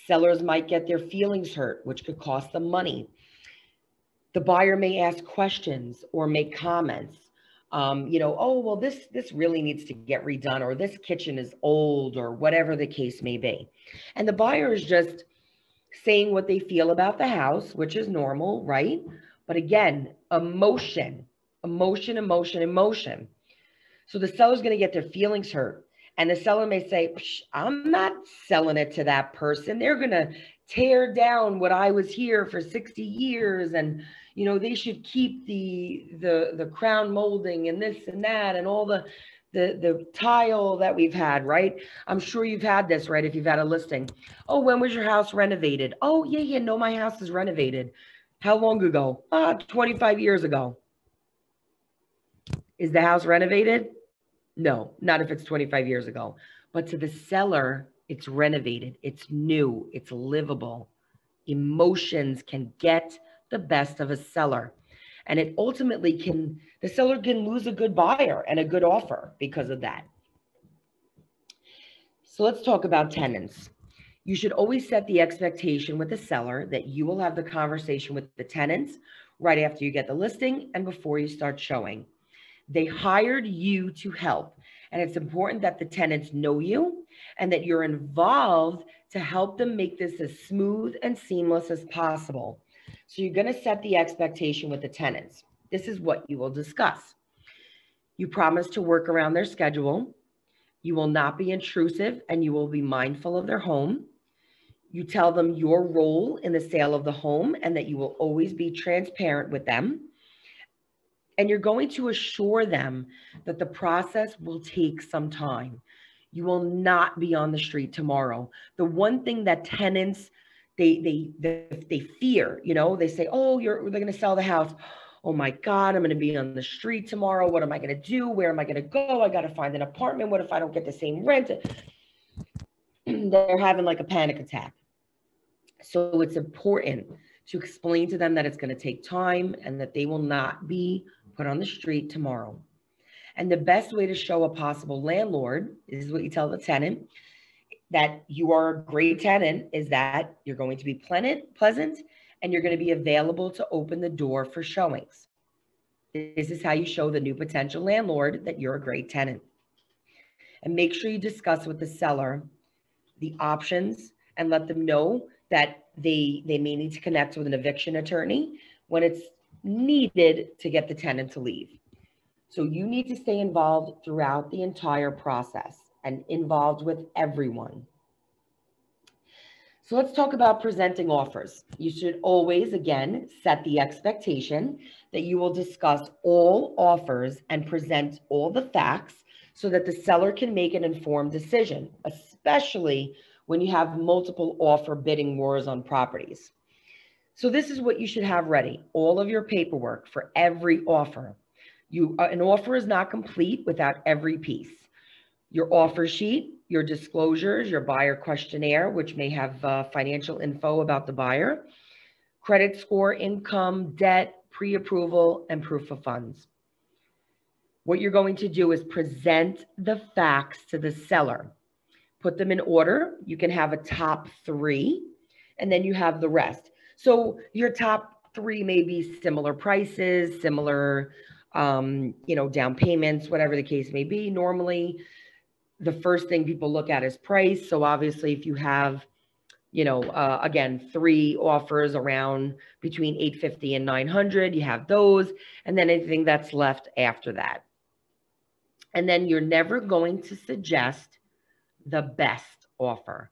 Sellers might get their feelings hurt, which could cost them money. The buyer may ask questions or make comments. Oh, well, this really needs to get redone, or this kitchen is old, or whatever the case may be. And the buyer is just saying what they feel about the house, which is normal, right? But again, emotion, emotion, emotion, emotion. So the seller's going to get their feelings hurt. And the seller may say, I'm not selling it to that person. They're going to tear down what I was here for 60 years. And, they should keep the crown molding and this and that and all the tile that we've had, right? I'm sure you've had this, right? If you've had a listing. Oh, when was your house renovated? Oh, yeah, no, my house is renovated. How long ago? 25 years ago. Is the house renovated? No, not if it's 25 years ago. But to the seller, it's renovated, it's new, it's livable. Emotions can get the best of a seller. And it ultimately the seller can lose a good buyer and a good offer because of that. So let's talk about tenants. You should always set the expectation with the seller that you will have the conversation with the tenants right after you get the listing and before you start showing. They hired you to help, and it's important that the tenants know you and that you're involved to help them make this as smooth and seamless as possible. So you're going to set the expectation with the tenants. This is what you will discuss. You promise to work around their schedule. You will not be intrusive, and you will be mindful of their home. You tell them your role in the sale of the home and that you will always be transparent with them. And you're going to assure them that the process will take some time. You will not be on the street tomorrow. The one thing that tenants, they fear, they say, oh, they're going to sell the house. Oh my God, I'm going to be on the street tomorrow. What am I going to do? Where am I going to go? I got to find an apartment. What if I don't get the same rent? They're having like a panic attack. So it's important to explain to them that it's going to take time and that they will not be put on the street tomorrow. And the best way to show a possible landlord, this is what you tell the tenant, that you are a great tenant, is that you're going to be pleasant and you're going to be available to open the door for showings. This is how you show the new potential landlord that you're a great tenant. And make sure you discuss with the seller the options and let them know that they may need to connect with an eviction attorney when it's needed to get the tenant to leave. So you need to stay involved throughout the entire process and involved with everyone. So let's talk about presenting offers. You should always, again, set the expectation that you will discuss all offers and present all the facts so that the seller can make an informed decision, especially when you have multiple offer bidding wars on properties. So this is what you should have ready, all of your paperwork for every offer. An offer is not complete without every piece. Your offer sheet, your disclosures, your buyer questionnaire, which may have financial info about the buyer, credit score, income, debt, pre-approval, and proof of funds. What you're going to do is present the facts to the seller. Put them in order. You can have a top 3, and then you have the rest. So your top 3 may be similar prices, similar, down payments, whatever the case may be. Normally, the first thing people look at is price. So obviously, if you have, again, 3 offers around between $850 and $900, you have those, and then anything that's left after that. And then you're never going to suggest the best offer.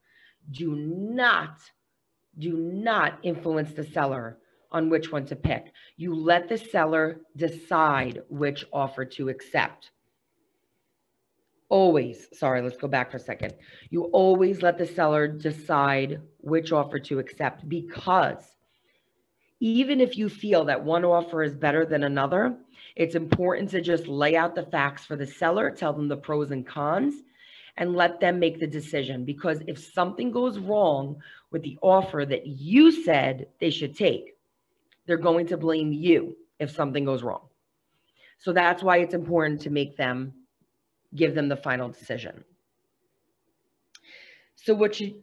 Do not influence the seller on which one to pick. You let the seller decide which offer to accept. Always, let's go back for a second. You always let the seller decide which offer to accept, because even if you feel that one offer is better than another, it's important to just lay out the facts for the seller, tell them the pros and cons, and let them make the decision. Because if something goes wrong with the offer that you said they should take, they're going to blame you if something goes wrong. So that's why it's important to give them the final decision. So what you,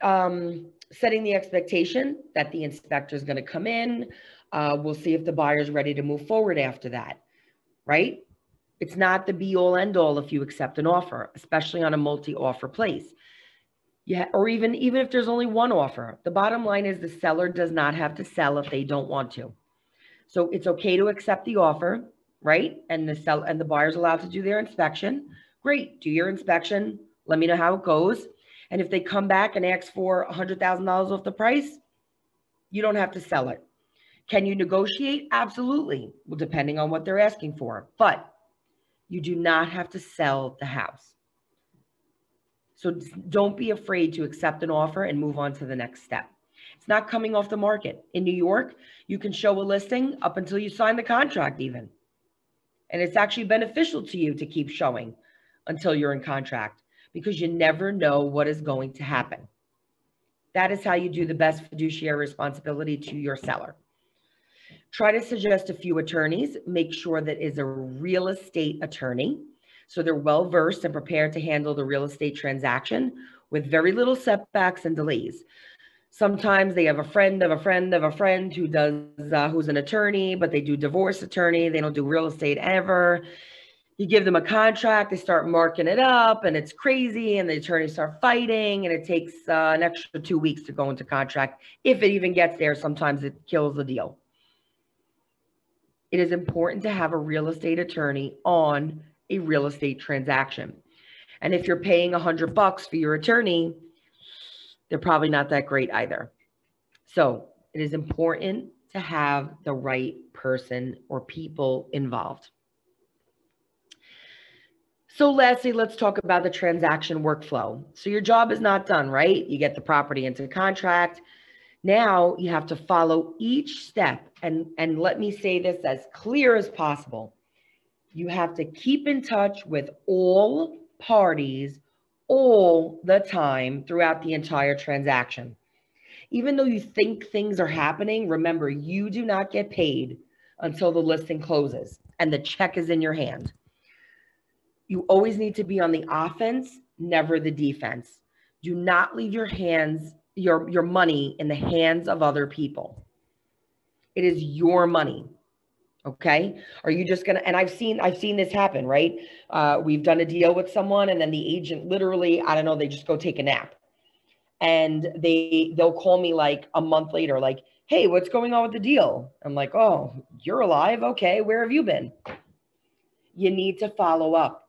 setting the expectation that the inspector is going to come in. We'll see if the buyer is ready to move forward after that, right? It's not the be all end all if you accept an offer, especially on a multi-offer place. Yeah, or even if there's only one offer. The bottom line is the seller does not have to sell if they don't want to. So it's okay to accept the offer, right? And the buyer's allowed to do their inspection. Great, do your inspection. Let me know how it goes. And if they come back and ask for $100,000 off the price, you don't have to sell it. Can you negotiate? Absolutely. Well, depending on what they're asking for. But you do not have to sell the house. So don't be afraid to accept an offer and move on to the next step. It's not coming off the market. In New York, you can show a listing up until you sign the contract even. And it's actually beneficial to you to keep showing until you're in contract because you never know what is going to happen. That is how you do the best fiduciary responsibility to your seller. Try to suggest a few attorneys. Make sure that is a real estate attorney. So they're well-versed and prepared to handle the real estate transaction with very little setbacks and delays. Sometimes they have a friend of a friend of a friend who does, who's an attorney, but they do divorce attorney. They don't do real estate ever. You give them a contract, they start marking it up and it's crazy and the attorneys start fighting and it takes an extra 2 weeks to go into contract. If it even gets there, sometimes it kills the deal. It is important to have a real estate attorney on a real estate transaction. And if you're paying $100 for your attorney, they're probably not that great either. So it is important to have the right person or people involved. So lastly, let's talk about the transaction workflow. So your job is not done, right? You get the property into contract. Now you have to follow each step. And let me say this as clear as possible. You have to keep in touch with all parties all the time throughout the entire transaction. Even though you think things are happening, remember, you do not get paid until the listing closes and the check is in your hand. You always need to be on the offense, never the defense. Do not leave your hands, your money in the hands of other people. It is your money. Okay. Are you just gonna, and I've seen this happen, right? We've done a deal with someone and then the agent literally, I don't know, they just go take a nap. And they'll call me like a month later, like, hey, what's going on with the deal? I'm like, oh, you're alive. Okay. Where have you been? You need to follow up.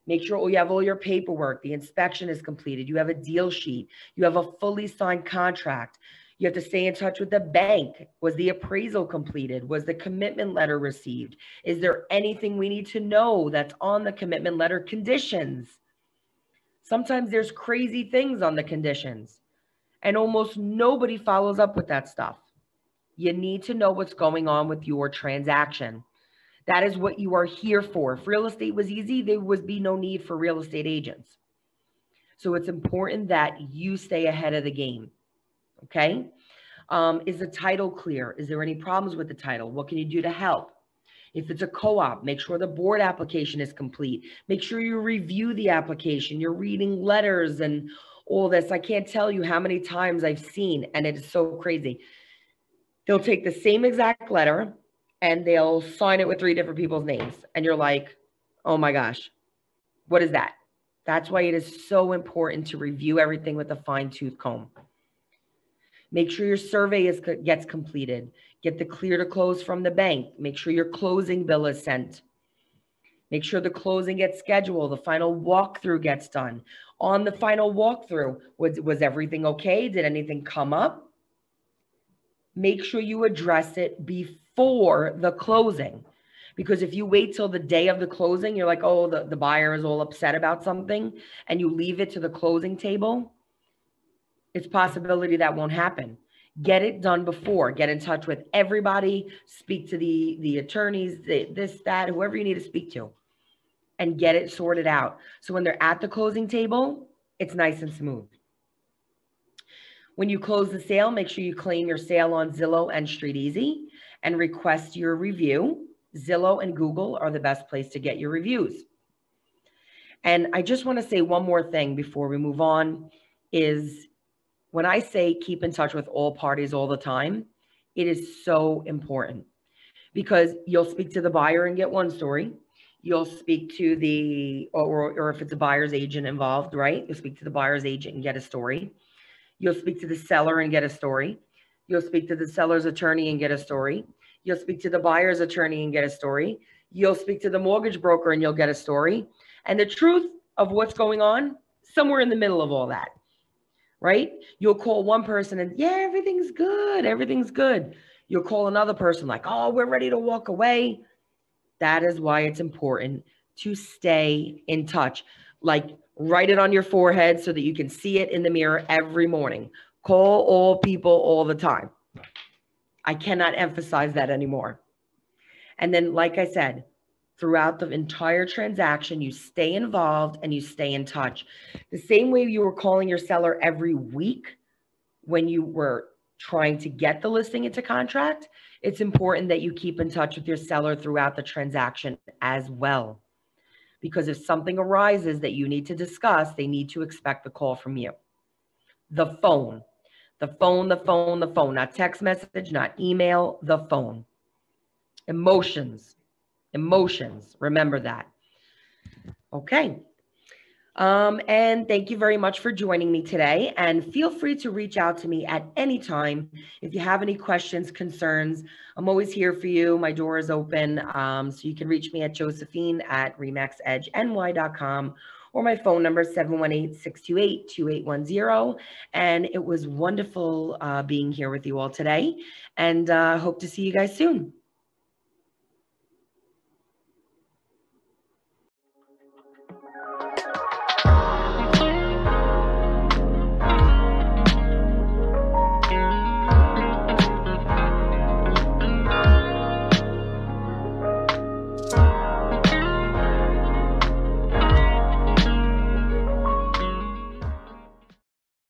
Make sure you have all your paperwork. The inspection is completed. You have a deal sheet. You have a fully signed contract. You have to stay in touch with the bank. Was the appraisal completed? Was the commitment letter received? Is there anything we need to know that's on the commitment letter? Conditions. Sometimes there's crazy things on the conditions, and almost nobody follows up with that stuff. You need to know what's going on with your transaction. That is what you are here for. If real estate was easy, there would be no need for real estate agents. So it's important that you stay ahead of the game. Okay? Is the title clear? Is there any problems with the title? What can you do to help? If it's a co-op, make sure the board application is complete. Make sure you review the application. You're reading letters and all this. I can't tell you how many times I've seen, and it is so crazy. They'll take the same exact letter and they'll sign it with 3 different people's names. And you're like, oh my gosh, what is that? That's why it is so important to review everything with a fine-tooth comb. Make sure your survey gets completed. Get the clear to close from the bank. Make sure your closing bill is sent. Make sure the closing gets scheduled. The final walkthrough gets done. On the final walkthrough, was everything okay? Did anything come up? Make sure you address it before the closing. Because if you wait till the day of the closing, you're like, oh, the buyer is all upset about something, and you leave it to the closing table, it's possibility that won't happen. Get it done before. Get in touch with everybody. Speak to the attorneys, this, that, whoever you need to speak to, and get it sorted out. So when they're at the closing table, it's nice and smooth. When you close the sale, make sure you claim your sale on Zillow and StreetEasy and request your review. Zillow and Google are the best place to get your reviews. And I just want to say one more thing before we move on is When I say keep in touch with all parties all the time, it is so important because you'll speak to the buyer and get one story. You'll speak to or if it's a buyer's agent involved, right? You'll speak to the buyer's agent and get a story. You'll speak to the seller and get a story. You'll speak to the seller's attorney and get a story. You'll speak to the buyer's attorney and get a story. You'll speak to the mortgage broker and you'll get a story. And the truth of what's going on, somewhere in the middle of all that, right? You'll call one person and, yeah, everything's good. Everything's good. You'll call another person like, oh, we're ready to walk away. That is why it's important to stay in touch. Like, write it on your forehead so that you can see it in the mirror every morning. Call all people all the time. I cannot emphasize that anymore. And then, like I said, throughout the entire transaction, you stay involved and you stay in touch. The same way you were calling your seller every week when you were trying to get the listing into contract, it's important that you keep in touch with your seller throughout the transaction as well. Because if something arises that you need to discuss, they need to expect the call from you. The phone, not text message, not email, the phone. Emotions, remember that. Okay. And thank you very much for joining me today. And feel free to reach out to me at any time. If you have any questions, concerns, I'm always here for you. My door is open. So you can reach me at josephine@remaxedgeny.com or my phone number 718-628-2810. And it was wonderful being here with you all today. And hope to see you guys soon.